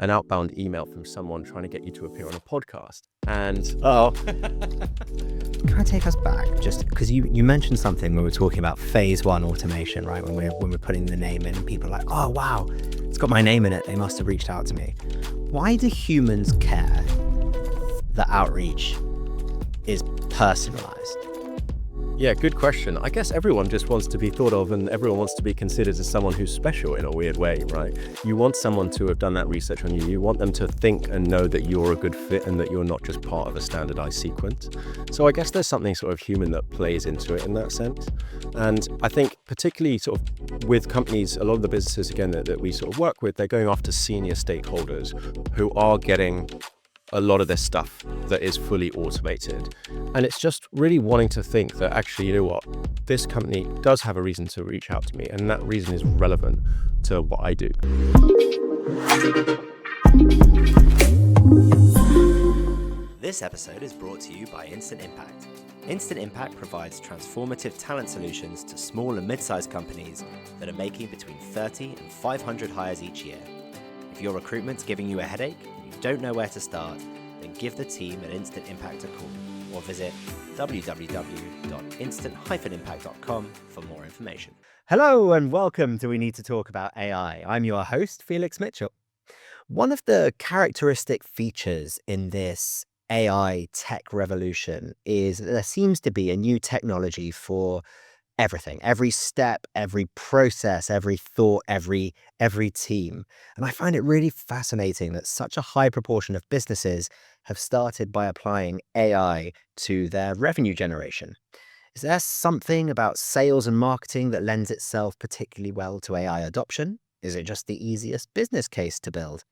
an outbound email from someone trying to get you to appear on a podcast. And Can I take us back just because you mentioned something when we were talking about phase one automation, right? When we're putting the name in, and people are like, oh wow, it's got my name in it. They must have reached out to me. Why do humans care that outreach is personalized? yeah, good question. I guess everyone just wants to be thought of, and everyone wants to be considered as someone who's special in a weird way, right? You want someone to have done that research on you. You want them to think and know that you're a good fit and that you're not just part of a standardized sequence. So I guess there's something sort of human that plays into it in that sense. And I think particularly sort of with companies, a lot of the businesses, again, that we sort of work with, they're going after senior stakeholders who are getting a lot of this stuff that is fully automated. And it's just really wanting to think that actually, you know what, this company does have a reason to reach out to me, and that reason is relevant to what I do. This episode is brought to you by Instant Impact. Instant Impact provides transformative talent solutions to small and mid-sized companies that are making between 30 and 500 hires each year. If your recruitment's giving you a headache and you don't know where to start, then give the team at Instant Impact a call or visit www.instant-impact.com for more information. Hello and welcome to We Need to Talk About AI. I'm your host, Felix Mitchell. One of the characteristic features in this AI tech revolution is that there seems to be a new technology for everything, every step, every process, every thought, every team. And I find it really fascinating that such a high proportion of businesses have started by applying AI to their revenue generation. Is there something about sales and marketing that lends itself particularly well to AI adoption? Is it just the easiest business case to build?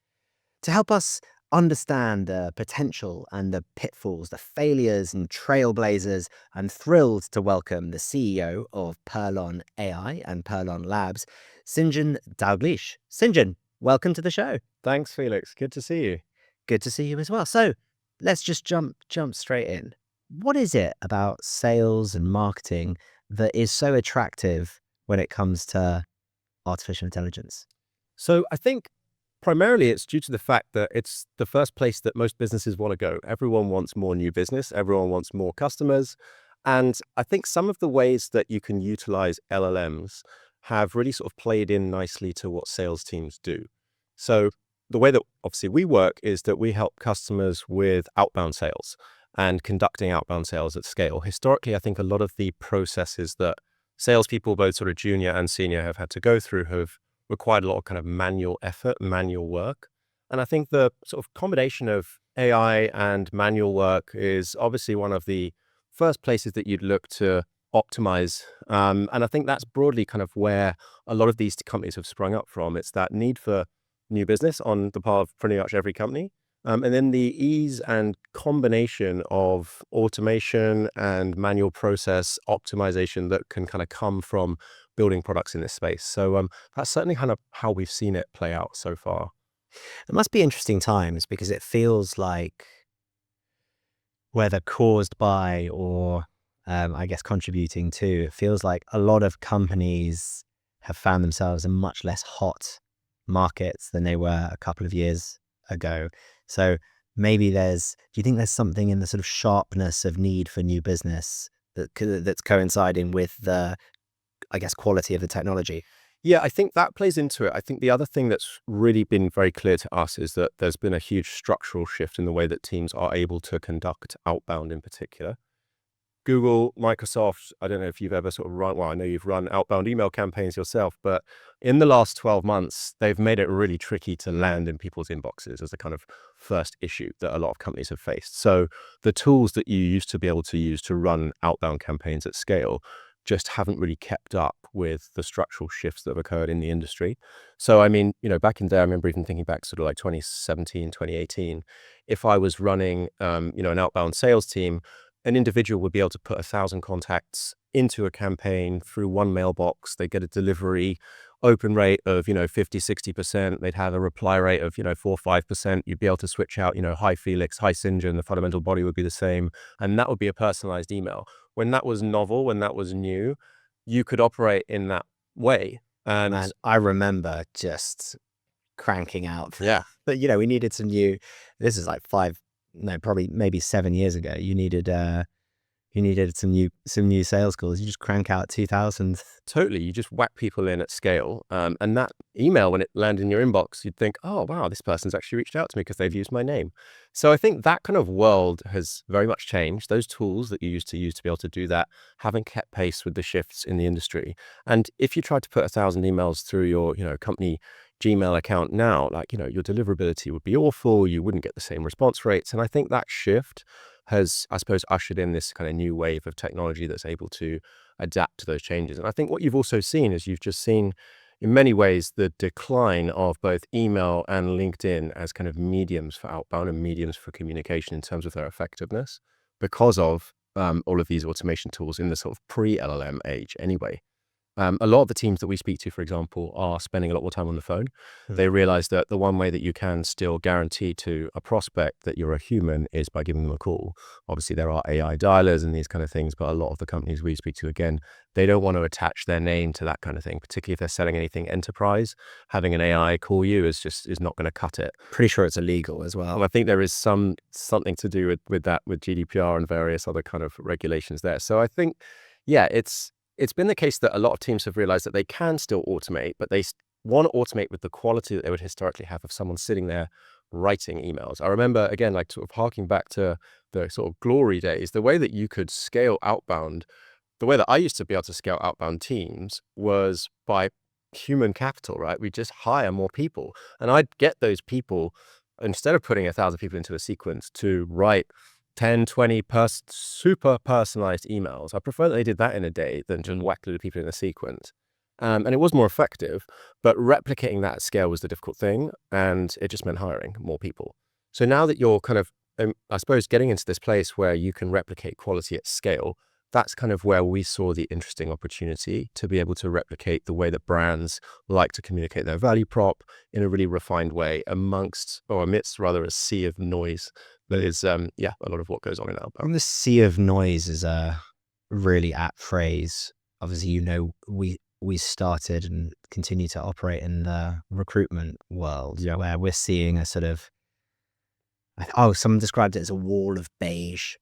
To help us understand the potential and the pitfalls, the failures and trailblazers, I'm thrilled to welcome the CEO of Perlon AI and Perlon Labs, Sinjan Dalgleish. Sinjan, welcome to the show. Thanks, Felix. Good to see you. Good to see you as well. So let's just jump straight in. What is it about sales and marketing that is so attractive when it comes to artificial intelligence? So I think primarily it's due to the fact that it's the first place that most businesses want to go. Everyone wants more new business. Everyone wants more customers. And I think some of the ways that you can utilize LLMs have really sort of played in nicely to what sales teams do. So the way that obviously we work is that we help customers with outbound sales and conducting outbound sales at scale. Historically, I think a lot of the processes that salespeople, both sort of junior and senior, have had to go through have required a lot of kind of manual effort, manual work. And I think the sort of combination of AI and manual work is obviously one of the first places that you'd look to optimize. And I think that's broadly kind of where a lot of these companies have sprung up from. It's that need for new business on the part of pretty much every company. And then the ease and combination of automation and manual process optimization that can kind of come from building products in this space. So that's certainly kind of how we've seen it play out so far. It must be interesting times because it feels like whether caused by or I guess contributing to, it feels like a lot of companies have found themselves in much less hot markets than they were a couple of years ago. So maybe do you think there's something in the sort of sharpness of need for new business that's coinciding with the, I guess, quality of the technology? Yeah, I think that plays into it. I think the other thing that's really been very clear to us is that there's been a huge structural shift in the way that teams are able to conduct outbound in particular. Google, Microsoft, I don't know if you've ever sort of I know you've run outbound email campaigns yourself, but in the last 12 months, they've made it really tricky to land in people's inboxes as a kind of first issue that a lot of companies have faced. So the tools that you used to be able to use to run outbound campaigns at scale just haven't really kept up with the structural shifts that have occurred in the industry. So, I mean, back in the day, I remember even thinking back sort of like 2017, 2018, if I was running, an outbound sales team, an individual would be able to put 1,000 contacts into a campaign through one mailbox. They get a delivery open rate of, 50, 60%. They'd have a reply rate of, 4 or 5%. You'd be able to switch out, hi Felix, hi Sinjan, the fundamental body would be the same. And that would be a personalized email. When that was novel, when that was new, you could operate in that way. And Man, I remember just cranking out. Yeah. But, we needed some new, this is like probably maybe 7 years ago. You needed some new sales calls. You just crank out 2,000. Totally. You just whack people in at scale. And that email, when it landed in your inbox, you'd think, oh, wow, this person's actually reached out to me because they've used my name. So I think that kind of world has very much changed. Those tools that you used to use to be able to do that haven't kept pace with the shifts in the industry. And if you tried to put 1,000 emails through your, company Gmail account now, like, your deliverability would be awful. You wouldn't get the same response rates. And I think that shift has, I suppose, ushered in this kind of new wave of technology that's able to adapt to those changes. And I think what you've also seen is you've just seen, in many ways, the decline of both email and LinkedIn as kind of mediums for outbound and mediums for communication in terms of their effectiveness because of all of these automation tools in the sort of pre-LLM age anyway. A lot of the teams that we speak to, for example, are spending a lot more time on the phone. They realize that the one way that you can still guarantee to a prospect that you're a human is by giving them a call. Obviously, there are AI dialers and these kind of things, but a lot of the companies we speak to, again, they don't want to attach their name to that kind of thing, particularly if they're selling anything enterprise. Having an AI call you is not going to cut it. Pretty sure it's illegal as well. Well, I think there is something to do with that, with GDPR and various other kind of regulations there. So I think, yeah, it's been the case that a lot of teams have realized that they can still automate, but they want to automate with the quality that they would historically have of someone sitting there writing emails. I remember, again, like sort of harking back to the sort of glory days, the way that you could scale outbound, the way that I used to be able to scale outbound teams was by human capital, right? We just hire more people. And I'd get those people, instead of putting 1,000 people into a sequence, to write 10, 20 super personalized emails. I prefer that they did that in a day than just whack a load of people in a sequence. And it was more effective, but replicating that at scale was the difficult thing. And it just meant hiring more people. So now that you're kind of, I suppose, getting into this place where you can replicate quality at scale, that's kind of where we saw the interesting opportunity to be able to replicate the way that brands like to communicate their value prop in a really refined way amidst a sea of noise. That is, a lot of what goes on in outbound. And the sea of noise is a really apt phrase. Obviously, we started and continue to operate in the recruitment world where we're seeing a sort of, someone described it as a wall of beige,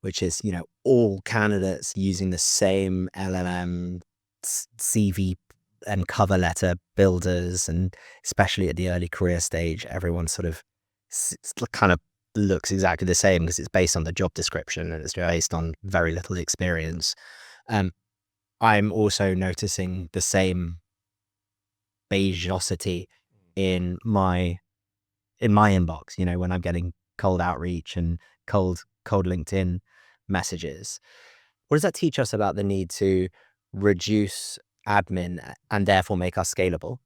which is, all candidates using the same LLM, CV and cover letter builders. And especially at the early career stage, everyone sort of kind of looks exactly the same because it's based on the job description and it's based on very little experience. I'm also noticing the same beigeosity in my inbox, when I'm getting cold outreach and cold LinkedIn messages. What does that teach us about the need to reduce admin and therefore make us scalable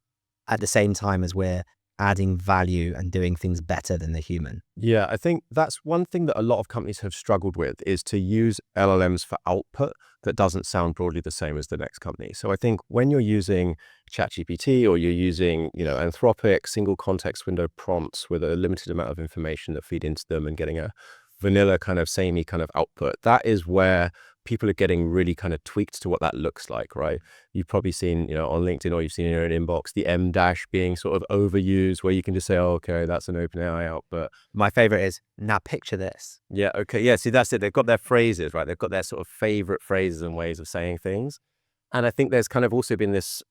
at the same time as we're adding value and doing things better than the human? Yeah, I think that's one thing that a lot of companies have struggled with, is to use LLMs for output that doesn't sound broadly the same as the next company. So I think when you're using ChatGPT or you're using, Anthropic single context window prompts with a limited amount of information that feed into them and getting a vanilla kind of samey kind of output, that is where people are getting really kind of tweaked to what that looks like, right? You've probably seen, on LinkedIn, or you've seen in your own inbox, the M dash being sort of overused, where you can just say, oh, okay, that's an OpenAI output. My favorite is, now picture this. Yeah, okay. Yeah, see, that's it. They've got their phrases, right? They've got their sort of favorite phrases and ways of saying things. And I think there's kind of also been this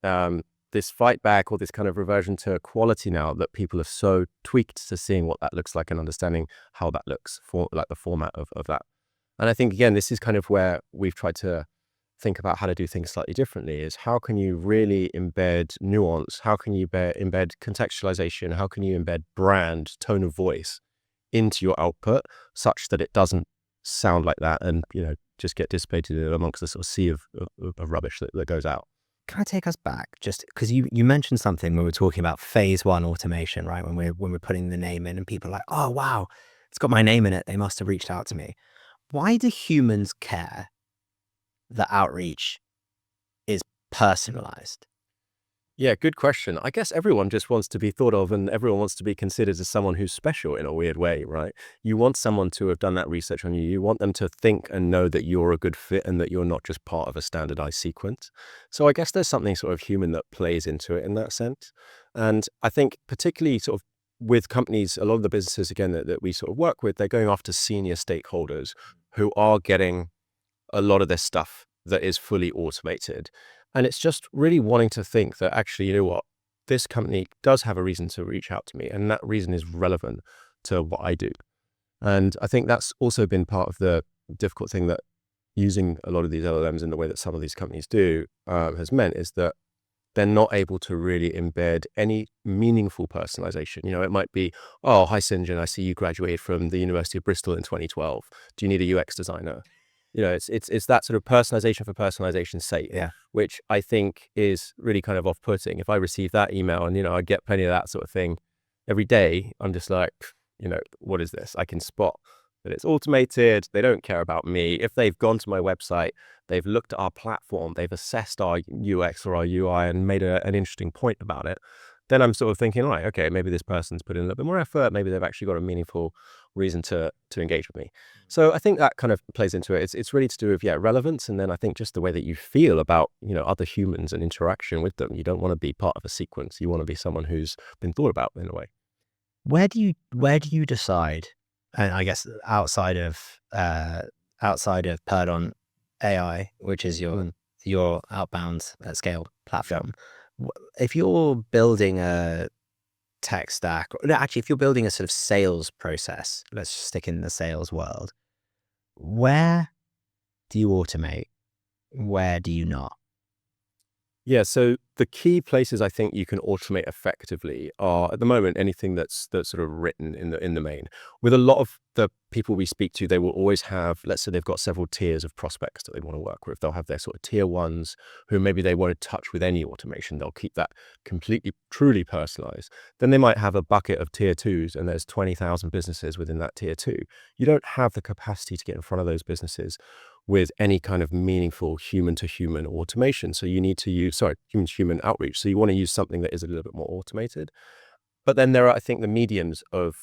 fight back, or this kind of reversion to quality now, that people are so tweaked to seeing what that looks like and understanding how that looks, for like the format of that. And I think, again, this is kind of where we've tried to think about how to do things slightly differently, is how can you really embed nuance? How can you embed contextualization? How can you embed brand, tone of voice into your output such that it doesn't sound like that and, just get dissipated amongst the sort of sea of rubbish that goes out? Can I take us back, just because you mentioned something when we were talking about phase one automation, right? When we're putting the name in and people are like, oh, wow, it's got my name in it. They must have reached out to me. Why do humans care that outreach is personalized? Yeah, good question. I guess everyone just wants to be thought of and everyone wants to be considered as someone who's special in a weird way, right? You want someone to have done that research on you. You want them to think and know that you're a good fit and that you're not just part of a standardized sequence. So I guess there's something sort of human that plays into it in that sense. And I think particularly sort of with companies, a lot of the businesses, again, that we sort of work with, they're going after senior stakeholders who are getting a lot of this stuff that is fully automated. And it's just really wanting to think that actually, you know what, this company does have a reason to reach out to me, and that reason is relevant to what I do. And I think that's also been part of the difficult thing that using a lot of these LLMs in the way that some of these companies do has meant is that they're not able to really embed any meaningful personalization. You know, it might be, oh, hi, Sinjin, I see you graduated from the University of Bristol in 2012. Do you need a UX designer? You know, it's that sort of personalization for personalization's sake, Yeah. which I think is really kind of off-putting. If I receive that email and, you know, I get plenty of that sort of thing every day, I'm just like, you know, what is this? I can spot that it's automated. They don't care about me. If they've gone to my website, they've looked at our platform, they've assessed our UX or our UI and made an interesting point about it, then I'm sort of thinking, right, okay, maybe this person's put in a little bit more effort. Maybe they've actually got a meaningful reason to engage with me. So I think that kind of plays into it. It's really to do with, yeah, relevance. And then I think just the way that you feel about, you know, other humans and interaction with them. You don't want to be part of a sequence. You want to be someone who's been thought about in a way. Where do you decide? And I guess outside of Perdon AI, which is your outbound at scale platform, if you're building a tech stack, or no, actually, if you're building a sort of sales process, let's just stick in the sales world, where do you automate? Where do you not? Yeah, so the key places I think you can automate effectively are at the moment anything that's sort of written in the main. With a lot of the people we speak to, they will always have, let's say they've got several tiers of prospects that they want to work with. They'll have their sort of tier ones who maybe they won't touch with any automation. They'll keep that completely, truly personalized. Then they might have a bucket of tier twos and there's 20,000 businesses within that tier two. You don't have the capacity to get in front of those businesses with any kind of meaningful human-to-human automation. So you need to use, human-to-human outreach. So you want to use something that is a little bit more automated. But then there are, I think, the mediums of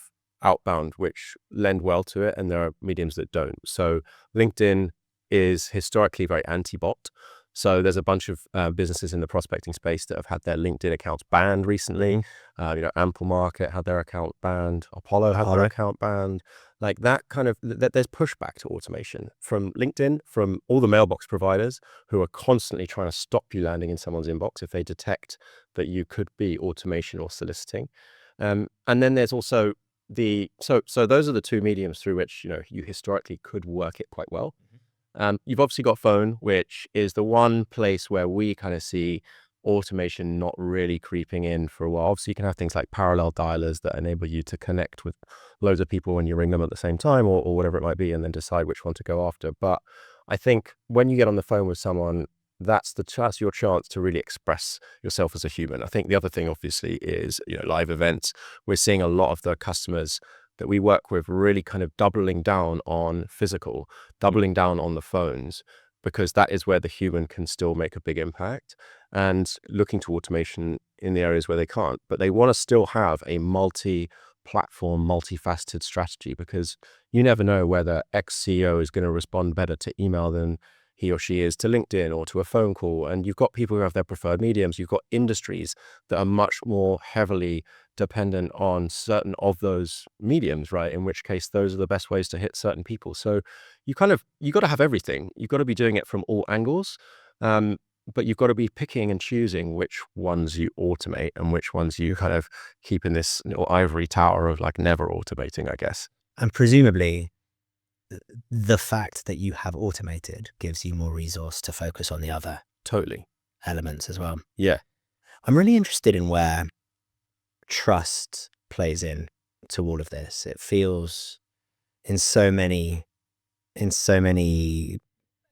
outbound which lend well to it, and there are mediums that don't. So LinkedIn is historically very anti-bot. So there's a bunch of businesses in the prospecting space that have had their LinkedIn accounts banned recently. You know, Ample Market had their account banned. Apollo had their account banned. Like that kind of, there's pushback to automation from LinkedIn, from all the mailbox providers who are constantly trying to stop you landing in someone's inbox if they detect that you could be automation or soliciting. And then there's also so those are the two mediums through which, you know, you historically could work it quite well. You've obviously got phone, which is the one place where we kind of see automation not really creeping in for a while. Obviously, you can have things like parallel dialers that enable you to connect with loads of people when you ring them at the same time or whatever it might be, and then decide which one to go after. But I think when you get on the phone with someone, that's your chance to really express yourself as a human. I think the other thing, obviously, is, you know, live events. We're seeing a lot of the customers that we work with really kind of doubling down on physical, doubling down on the phones, because that is where the human can still make a big impact, and looking to automation in the areas where they can't. But they want to still have a multi-platform, multifaceted strategy, because you never know whether X CEO is going to respond better to email than he or she is to LinkedIn or to a phone call. And you've got people who have their preferred mediums. You've got industries that are much more heavily dependent on certain of those mediums, right? In which case, those are the best ways to hit certain people. So you got to have everything. You've got to be doing it from all angles. But you've got to be picking and choosing which ones you automate and which ones you kind of keep in this little ivory tower of like never automating, I guess. And presumably, the fact that you have automated gives you more resource to focus on the other Totally. elements as well. Yeah. I'm really interested in where trust plays in to all of this. It feels in so many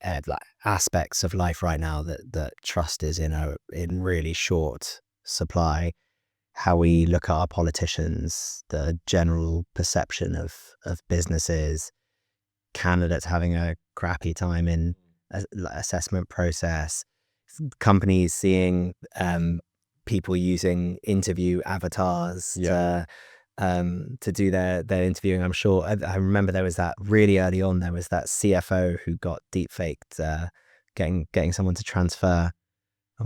like aspects of life right now that trust is in really short supply. How we look at our politicians, the general perception of businesses, candidates having a crappy time in assessment process, companies seeing people using interview avatars Yeah. to do their interviewing. I'm sure I remember there was that really early on. There was that CFO who got deep faked, getting someone to transfer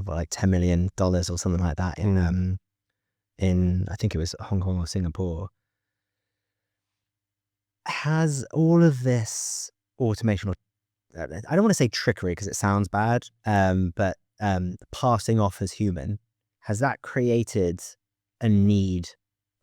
like $10 million or something like that in I think it was Hong Kong or Singapore. Has all of this automation, or I don't want to say trickery because it sounds bad, but passing off as human, has that created a need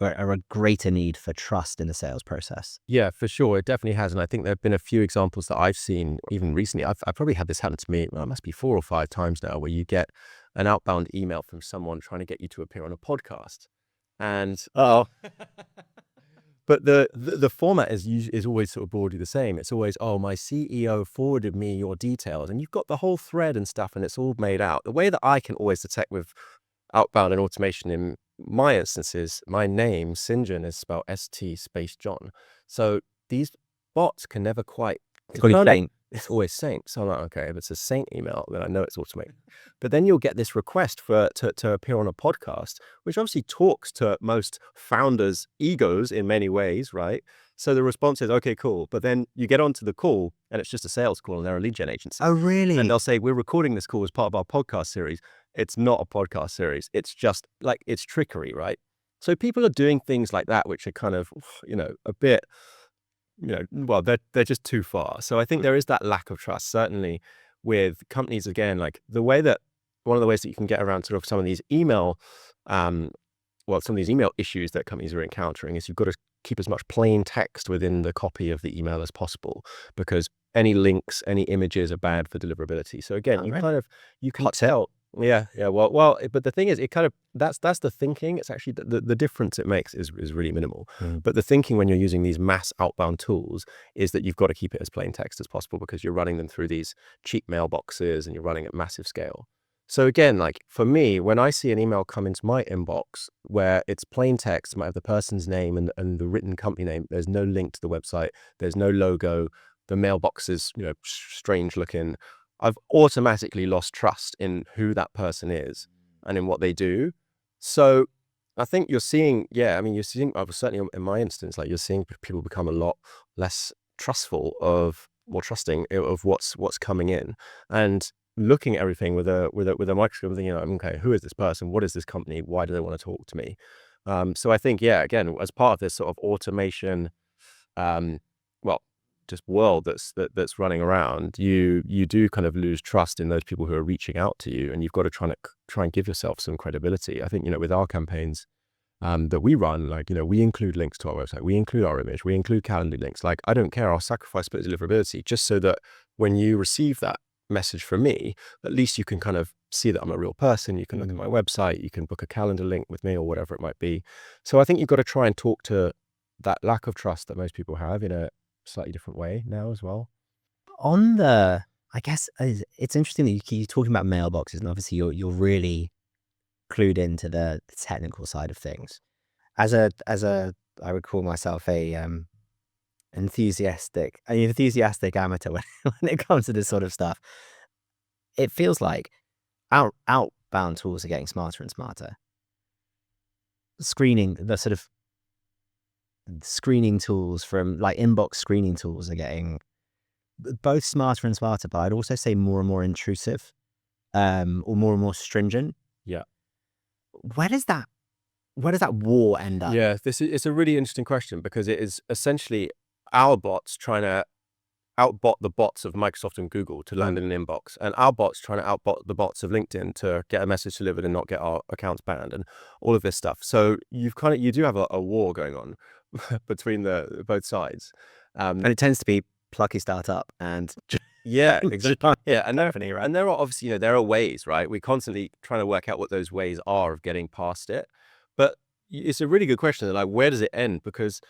or a greater need for trust in the sales process? Yeah, for sure. It definitely has. And I think there have been a few examples that I've seen even recently. I've probably had this happen to me, well, it must be 4 or 5 times now, where you get an outbound email from someone trying to get you to appear on a podcast. And Oh, but the format is always sort of broadly the same. It's always, oh, my CEO forwarded me your details, and you've got the whole thread and stuff, and it's all made out. The way that I can always detect with outbound and automation in my instances, my name, Sinjin, is spelled ST space John. So these bots can never quite it's called determine. Saint. It's always Saint. So I'm like, okay, if it's a Saint email, then I know it's automated. But then you'll get this request to appear on a podcast, which obviously talks to most founders' egos in many ways, right? So the response is, okay, cool. But then you get onto the call and it's just a sales call and they're a lead gen agency. Oh, And really? they'll say, we're recording this call as part of our podcast series. It's not a podcast series. It's just like, it's trickery, right? So people are doing things like that, which are kind of, a bit, well, they're just too far. So I think there is that lack of trust, certainly with companies, again, like one of the ways that you can get around sort of some of these email, some of these email issues that companies are encountering is you've got to keep as much plain text within the copy of the email as possible, because any links, any images are bad for deliverability. So again, Oh, you really? can Hot tip. tell. Yeah. But the thing is, it kind of, that's the thinking. It's actually the difference it makes is really minimal. Mm. But the thinking when you're using these mass outbound tools is that you've got to keep it as plain text as possible, because you're running them through these cheap mailboxes and you're running at massive scale. So again, like for me, when I see an email come into my inbox where it's plain text, might have the person's name and the written company name, there's no link to the website, there's no logo, the mailbox is, strange looking, I've automatically lost trust in who that person is and in what they do. So I think you're seeing, certainly in my instance, like you're seeing people become a lot less more trusting of what's coming in, and looking at everything with a microscope, thinking, okay, who is this person? What is this company? Why do they want to talk to me? So I think, yeah, again, as part of this sort of automation, well, just world that's running around, you do kind of lose trust in those people who are reaching out to you, and you've got to try and give yourself some credibility. I think, with our campaigns that we run, like, we include links to our website, we include our image, we include calendar links. Like, I don't care, I'll sacrifice a bit of deliverability just so that when you receive that message from me, at least you can kind of see that I'm a real person. You can look at my website, you can book a calendar link with me or whatever it might be. So I think you've got to try and talk to that lack of trust that most people have in a slightly different way now as well. I guess it's interesting that you keep talking about mailboxes, and obviously you're really clued into the technical side of things. As a I would call myself a enthusiastic amateur when it comes to this sort of stuff. It feels like outbound tools are getting smarter and smarter. The sort of screening tools from like inbox screening tools are getting both smarter and smarter, but I'd also say more and more intrusive, or more and more stringent. Yeah. Where does that war end up? Yeah, it's a really interesting question, because it is essentially our bots trying to outbot the bots of Microsoft and Google to land in an inbox, and our bots trying to outbot the bots of LinkedIn to get a message delivered and not get our accounts banned, and all of this stuff. So you do have a war going on between both sides. And it tends to be plucky startup and Yeah, exactly. Yeah, and company, right? there are obviously, there are ways, right? We're constantly trying to work out what those ways are of getting past it. But it's a really good question, like, where does it end? Because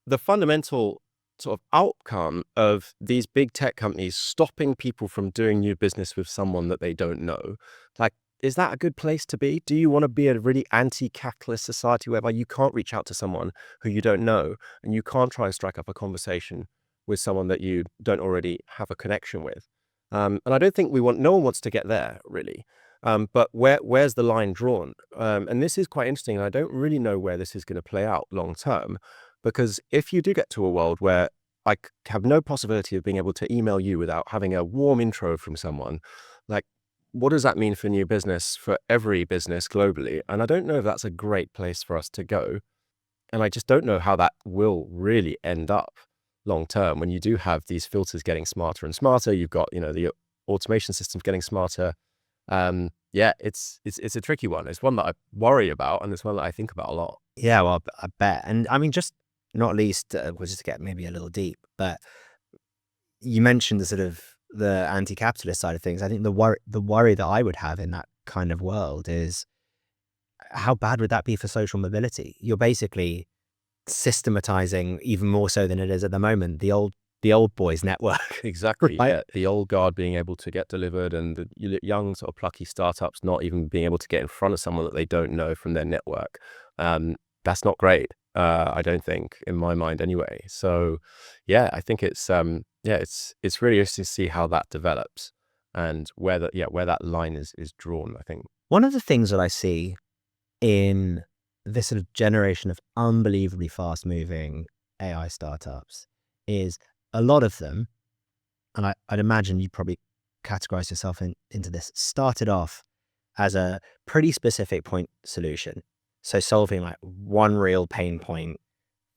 the fundamental sort of outcome of these big tech companies stopping people from doing new business with someone that they don't know, like, is that a good place to be? Do you want to be a really anti-capitalist society whereby you can't reach out to someone who you don't know, and you can't try and strike up a conversation with someone that you don't already have a connection with? And I don't think no one wants to get there, really. But where's the line drawn? And this is quite interesting. And I don't really know where this is going to play out long term, because if you do get to a world where have no possibility of being able to email you without having a warm intro from someone, like, what does that mean for new business, for every business globally? And I don't know if that's a great place for us to go. And I just don't know how that will really end up long term when you do have these filters getting smarter and smarter. You've got, the automation systems getting smarter. Yeah, it's a tricky one. It's one that I worry about, and it's one that I think about a lot. Yeah, well, I bet. And I mean, just not least, just to get maybe a little deep, but you mentioned the sort of the anti-capitalist side of things. I think the worry that I would have in that kind of world is how bad would that be for social mobility? You're basically systematizing, even more so than it is at the moment, the old boys network. Exactly. Right? Yeah. The old guard being able to get delivered, and the young sort of plucky startups not even being able to get in front of someone that they don't know from their network. That's not great. I don't think, in my mind anyway. So yeah, I think it's it's really interesting to see how that develops and where that line is drawn, I think. One of the things that I see in this sort of generation of unbelievably fast moving AI startups is a lot of them, and I'd imagine you probably categorize yourself into this, started off as a pretty specific point solution. So solving like one real pain point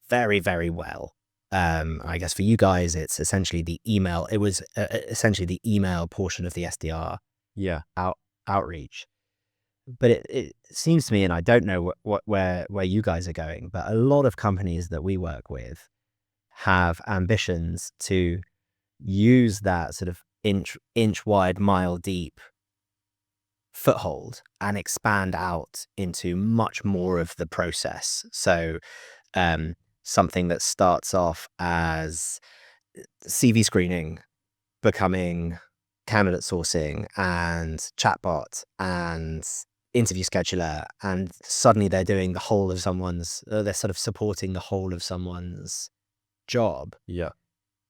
very, very well. I guess for you guys, it's essentially the email. It was essentially the email portion of the SDR Yeah. outreach. But it seems to me, and I don't know where you guys are going, but a lot of companies that we work with have ambitions to use that sort of inch wide, mile deep foothold and expand out into much more of the process. So something that starts off as CV screening becoming candidate sourcing and chatbot and interview scheduler, and suddenly they're doing the whole of someone's, they're sort of supporting the whole of someone's job. Yeah.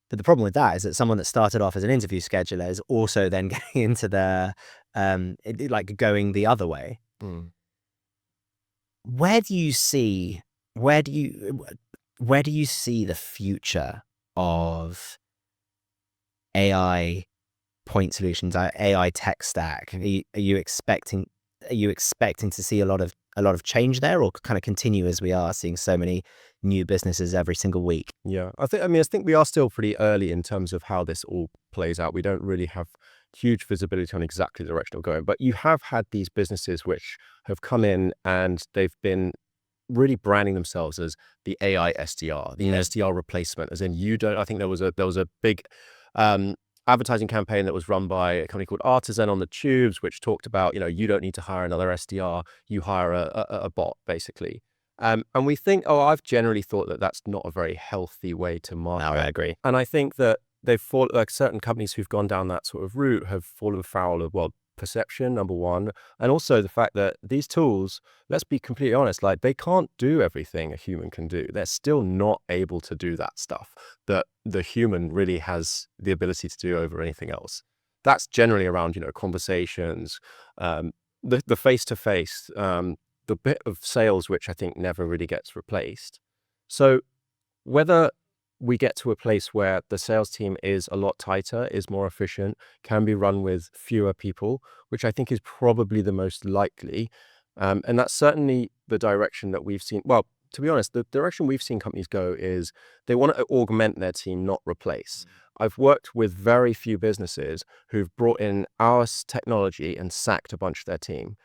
But the problem with that is that someone that started off as an interview scheduler is also then getting into the like going the other way. Mm. Where do you see where do you see the future of AI point solutions, AI tech stack? Are you expecting to see a lot of change there, or kind of continue as we are seeing so many new businesses every single week? Yeah, I think we are still pretty early in terms of how this all plays out. We don't really have huge visibility on exactly the direction we're going, but you have had these businesses which have come in and they've been really branding themselves as the AI SDR, the SDR replacement, as in I think there was a big advertising campaign that was run by a company called Artisan on the tubes, which talked about, you don't need to hire another SDR, you hire a bot, basically. And we think, I've generally thought that that's not a very healthy way to market. No, I agree. And I think that certain companies who've gone down that sort of route have fallen foul of, perception, number one, and also the fact that these tools, let's be completely honest, like, they can't do everything a human can do. They're still not able to do that stuff that the human really has the ability to do over anything else. That's generally around, conversations, the face-to-face, the bit of sales, which I think never really gets replaced. So whether we get to a place where the sales team is a lot tighter, is more efficient, can be run with fewer people, which I think is probably the most likely. And that's certainly the direction that we've seen. Well, to be honest, the direction we've seen companies go is they want to augment their team, not replace. I've worked with very few businesses who've brought in our technology and sacked a bunch of their team.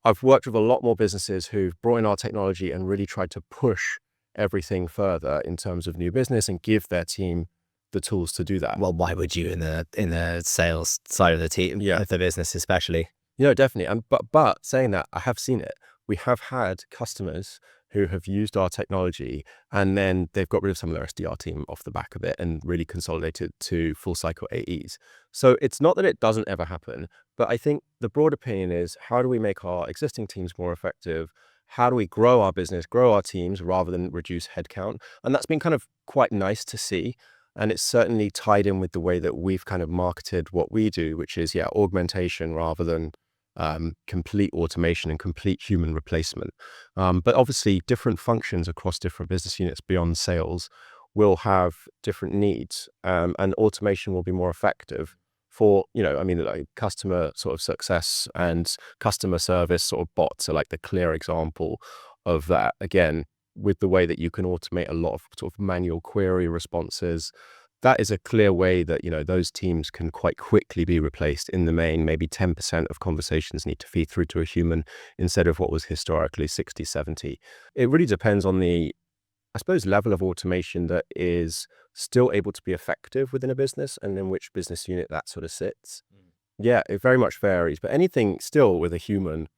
I've worked with a lot more businesses who've brought in our technology and really tried to push everything further in terms of new business and give their team the tools to do that. Well, why would you in the sales side of the team, of the business especially? Definitely. But saying that, I have seen it. We have had customers who have used our technology and then they've got rid of some of their SDR team off the back of it and really consolidated to full cycle AEs. So it's not that it doesn't ever happen, but I think the broad opinion is, how do we make our existing teams more effective? How do we grow our business, grow our teams rather than reduce headcount? And that's been kind of quite nice to see. And it's certainly tied in with the way that we've kind of marketed what we do, which is, augmentation rather than complete automation and complete human replacement. But obviously, different functions across different business units beyond sales will have different needs, and automation will be more effective for, I mean, like customer sort of success and customer service sort of bots are like the clear example of that. Again, with the way that you can automate a lot of sort of manual query responses, that is a clear way that, those teams can quite quickly be replaced. In the main, maybe 10% of conversations need to feed through to a human instead of what was historically 60, 70. It really depends on the, I suppose, level of automation that is still able to be effective within a business and in which business unit that sort of sits. Yeah, it very much varies, but anything still with a human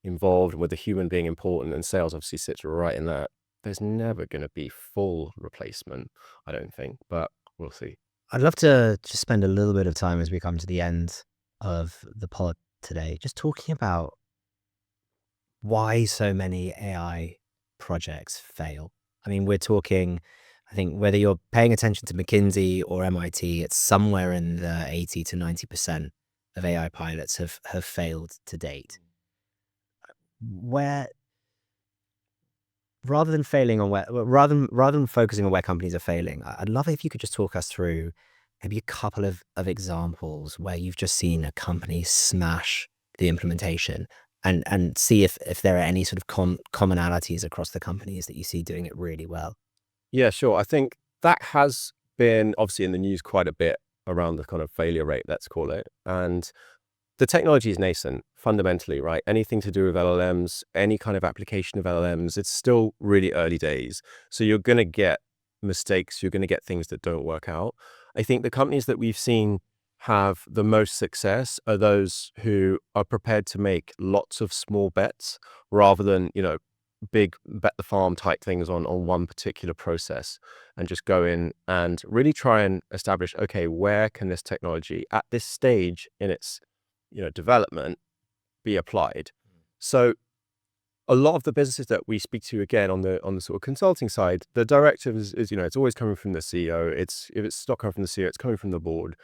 involved, with a human being important, and sales obviously sits right in that. There's never going to be full replacement, I don't think, but we'll see. I'd love to just spend a little bit of time as we come to the end of the pod today, just talking about why so many AI projects fail. I mean, we're talking, I think, whether you're paying attention to McKinsey or MIT, it's somewhere in the 80 to 90% of AI pilots have failed to date. Where, rather than focusing on where companies are failing, I'd love it if you could just talk us through maybe a couple of examples where you've just seen a company smash the implementation, and see if there are any sort of commonalities across the companies that you see doing it really well. Yeah, sure. I think that has been obviously in the news quite a bit around the kind of failure rate, let's call it. And the technology is nascent fundamentally, right? Anything to do with LLMs, any kind of application of LLMs, it's still really early days. So you're going to get mistakes. You're going to get things that don't work out. I think the companies that we've seen have the most success are those who are prepared to make lots of small bets rather than, big bet the farm type things on one particular process, and just go in and really try and establish, okay, where can this technology at this stage in its development be applied. So a lot of the businesses that we speak to, again, on the sort of consulting side, the directive is it's always coming from the CEO. If it's not coming from the CEO, it's coming from the board.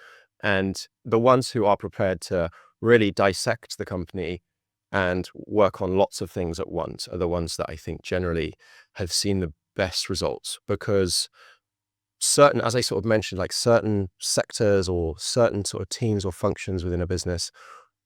And the ones who are prepared to really dissect the company and work on lots of things at once are the ones that I think generally have seen the best results, because certain, as I sort of mentioned, like certain sectors or certain sort of teams or functions within a business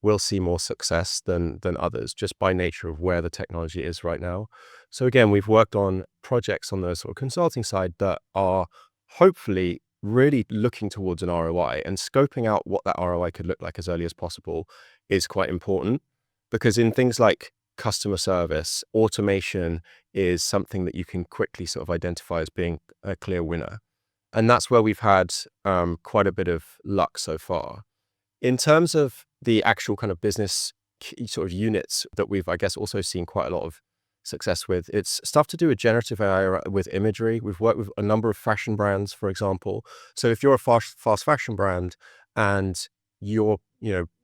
will see more success than others, just by nature of where the technology is right now. So again, we've worked on projects on the sort of consulting side that are hopefully really looking towards an ROI, and scoping out what that ROI could look like as early as possible is quite important, because in things like customer service, automation is something that you can quickly sort of identify as being a clear winner. And that's where we've had quite a bit of luck so far. In terms of the actual kind of business sort of units that we've, I guess, also seen quite a lot of success with, it's stuff to do with generative AI, with imagery. We've worked with a number of fashion brands, for example. So if you're a fast fashion brand and you're,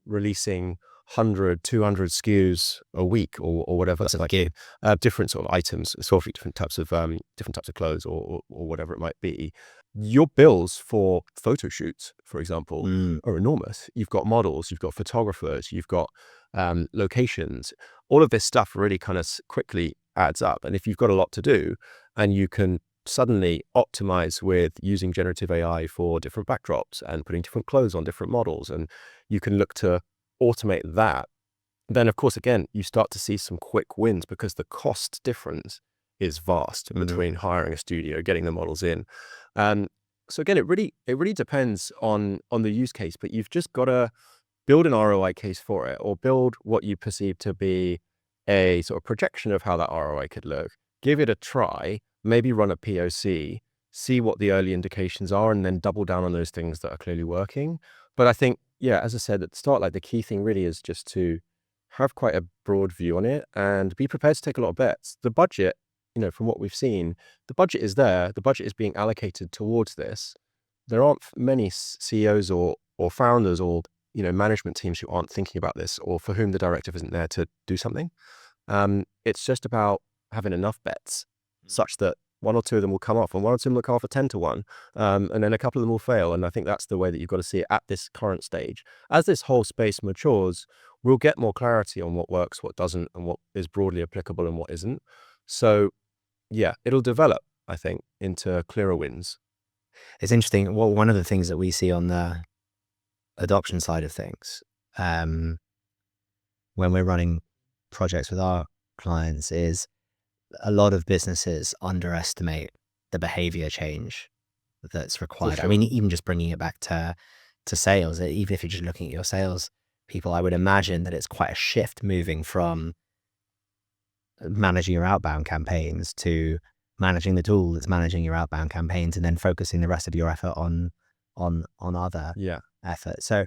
releasing 100, 200 SKUs a week or whatever, What's it like? different sort of items, sort of different types of clothes or whatever it might be, your bills for photo shoots, for example, are enormous. You've got models, you've got photographers, you've got locations. All of this stuff really kind of quickly adds up. And if you've got a lot to do and you can suddenly optimize with using generative AI for different backdrops and putting different clothes on different models, and you can look to automate that, then of course, again, you start to see some quick wins, because the cost difference is vast between hiring a studio, getting the models in. So again, it really depends on the use case, but you've just got to build an ROI case for it, or build what you perceive to be a sort of projection of how that ROI could look. Give it a try, maybe run a POC, see what the early indications are, and then double down on those things that are clearly working. But I think, yeah, as I said at the start, like the key thing really is just to have quite a broad view on it and be prepared to take a lot of bets. The budget, from what we've seen, the budget is there. The budget is being allocated towards this. There aren't many CEOs or founders or, management teams who aren't thinking about this, or for whom the directive isn't there to do something. It's just about having enough bets such that one or two of them will come off, and one or two of them will come off a 10-1, and then a couple of them will fail. And I think that's the way that you've got to see it at this current stage. As this whole space matures, we'll get more clarity on what works, what doesn't, and what is broadly applicable and what isn't. So yeah, it'll develop, I think, into clearer wins. It's interesting. Well, one of the things that we see on the adoption side of things, when we're running projects with our clients, is a lot of businesses underestimate the behavior change that's required. sure. I mean, even just bringing it back to sales, even if you're just looking at your sales people, I would imagine that it's quite a shift moving from managing your outbound campaigns to managing the tool that's managing your outbound campaigns, and then focusing the rest of your effort on other Yeah. effort. So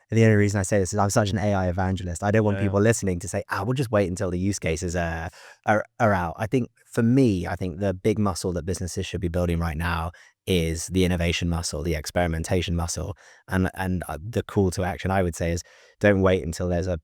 the only reason I say this is I'm such an AI evangelist. I don't want people listening to say, we'll just wait until the use cases are out. I think for me, I think the big muscle that businesses should be building right now is the innovation muscle, the experimentation muscle. And the call to action, I would say, is don't wait until there's a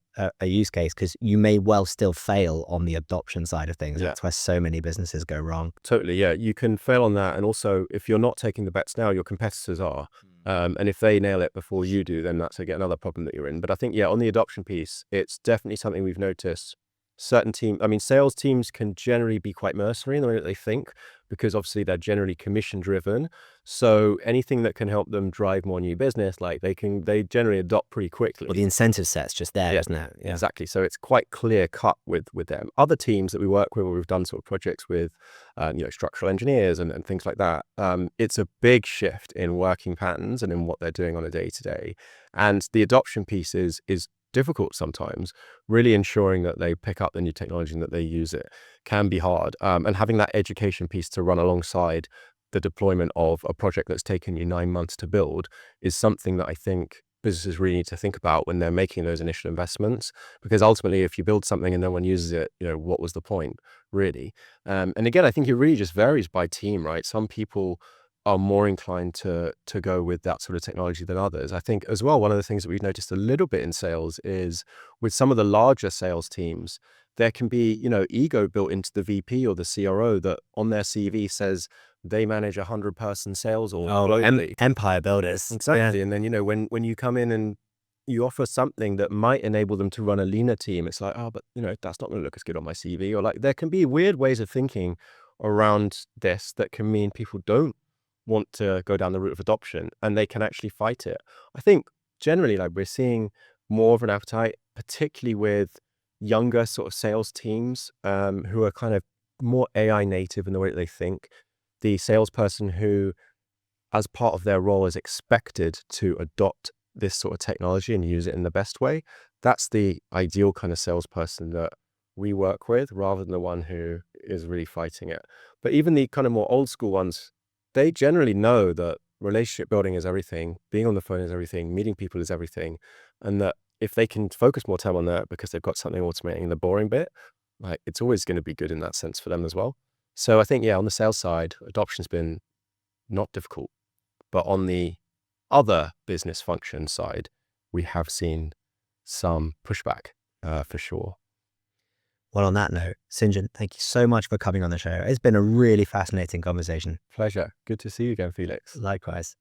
use case, because you may well still fail on the adoption side of things. Yeah. That's where so many businesses go wrong. Totally, yeah. You can fail on that. And also, if you're not taking the bets now, your competitors are. And if they nail it before you do, then that's, again, another problem that you're in. But I think, on the adoption piece, it's definitely something we've noticed. Sales teams can generally be quite mercenary in the way that they think, because obviously they're generally commission driven. So anything that can help them drive more new business, like they generally adopt pretty quickly. Well, the incentive set's just there, isn't it? Yeah. Exactly. So it's quite clear cut with them. Other teams that we work with, or we've done sort of projects with, structural engineers and things like that. It's a big shift in working patterns and in what they're doing on a day to day. And the adoption piece is difficult sometimes. Really ensuring that they pick up the new technology and that they use it can be hard. And having that education piece to run alongside the deployment of a project that's taken you 9 months to build is something that I think businesses really need to think about when they're making those initial investments. Because ultimately, if you build something and no one uses it, what was the point, really? And again, I think it really just varies by team, right? Some people are more inclined to go with that sort of technology than others. I think as well, one of the things that we've noticed a little bit in sales is with some of the larger sales teams, there can be, ego built into the VP or the CRO that on their CV says they manage 100-person sales or globally. Empire builders. Exactly. Yeah. And then, when you come in and you offer something that might enable them to run a leaner team, it's like, but that's not going to look as good on my CV. Or like, there can be weird ways of thinking around this that can mean people don't want to go down the route of adoption, and they can actually fight it. I think generally, like, we're seeing more of an appetite, particularly with younger sort of sales teams who are kind of more AI native in the way that they think. The salesperson who, as part of their role, is expected to adopt this sort of technology and use it in the best way. That's the ideal kind of salesperson that we work with, rather than the one who is really fighting it. But even the kind of more old school ones, they generally know that relationship building is everything, being on the phone is everything, meeting people is everything, and that if they can focus more time on that because they've got something automating the boring bit, like, it's always going to be good in that sense for them as well. So I think, on the sales side, adoption's been not difficult, but on the other business function side, we have seen some pushback for sure. Well, on that note, St. John, thank you so much for coming on the show. It's been a really fascinating conversation. Pleasure. Good to see you again, Felix. Likewise.